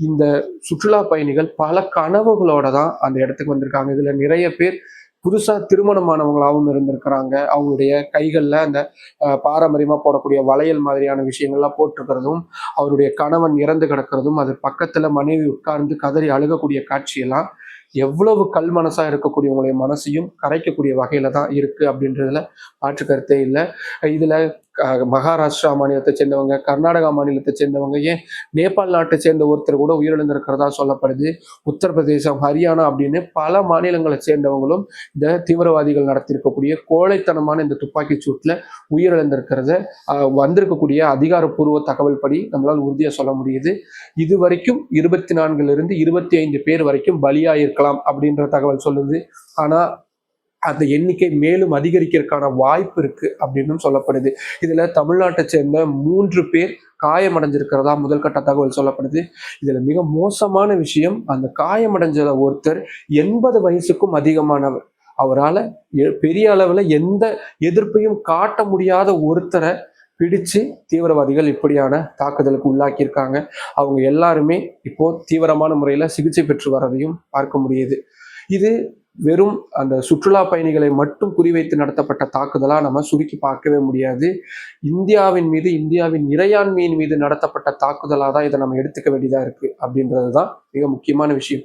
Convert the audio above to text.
இந்த சுற்றுலா பயணிகள் பல கனவுகளோட தான் அந்த இடத்துக்கு வந்திருக்காங்க. இதுல நிறைய பேர் புதுசா திருமணமானவங்களாகவும் இருந்திருக்கிறாங்க. அவங்களுடைய கைகள்ல அந்த பாரம்பரியமா போடக்கூடிய வளையல் மாதிரியான விஷயங்கள்லாம் போட்டிருக்கிறதும், அவருடைய கணவன் இறந்து கிடக்கிறதும், அது பக்கத்துல மனைவி உட்கார்ந்து கதறி அழுகக்கூடிய காட்சியெல்லாம் எவ்வளவு கல் மனசா இருக்கக்கூடியவங்களுடைய மனசையும் கரைக்கக்கூடிய வகையில தான் இருக்கு அப்படின்றதுல மாற்று கருத்தே இல்லை. இதுல மகாராஷ்டிரா மாநிலத்தை சேர்ந்தவங்க, கர்நாடகா மாநிலத்தை சேர்ந்தவங்க, ஏன் நேபாள் நாட்டை சேர்ந்த ஒருத்தர் கூட உயிரிழந்திருக்கிறதா சொல்லப்படுது. உத்தரப்பிரதேசம், ஹரியானா அப்படின்னு பல மாநிலங்களை சேர்ந்தவங்களும் இந்த தீவிரவாதிகள் நடத்தியிருக்கக்கூடிய கோழைத்தனமான இந்த துப்பாக்கி சூட்டில் உயிரிழந்திருக்கிறத வந்திருக்கக்கூடிய அதிகாரப்பூர்வ தகவல் படி நம்மளால் உறுதியாக சொல்ல முடியுது. இது வரைக்கும் 24 25 பேர் வரைக்கும் பலியாயிருக்கலாம் அப்படின்ற தகவல் சொல்லுது. ஆனால் அந்த எண்ணிக்கை மேலும் அதிகரிக்கிறதுக்கான வாய்ப்பு இருக்கு அப்படின்னு சொல்லப்படுது. இதுல தமிழ்நாட்டை சேர்ந்த 3 பேர் காயமடைஞ்சிருக்கிறதா முதல் கட்ட தகவல் சொல்லப்படுது. இதுல மிக மோசமான விஷயம், அந்த காயமடைஞ்ச ஒருத்தர் 80 வயசுக்கும் அதிகமானவர். அவரால் பெரிய அளவுல எந்த எதிர்ப்பையும் காட்ட முடியாத ஒருத்தரை பிடிச்சு தீவிரவாதிகள் இப்படியான தாக்குதலுக்கு உள்ளாக்கியிருக்காங்க. அவங்க எல்லாருமே இப்போ தீவிரமான முறையில சிகிச்சை பெற்று வர்றதையும் பார்க்க முடியுது. இது வெறும் அந்த சுற்றுலா பயணிகளை மட்டும் குறிவைத்து நடத்தப்பட்ட தாக்குதலா நம்ம சுருக்கி பார்க்கவே முடியாது. இந்தியாவின் மீது, இந்தியாவின் இறையாண்மையின் மீது நடத்தப்பட்ட தாக்குதலா தான் இதை நம்ம எடுத்துக்க வேண்டியதா இருக்கு அப்படின்றது தான் மிக முக்கியமான விஷயம்.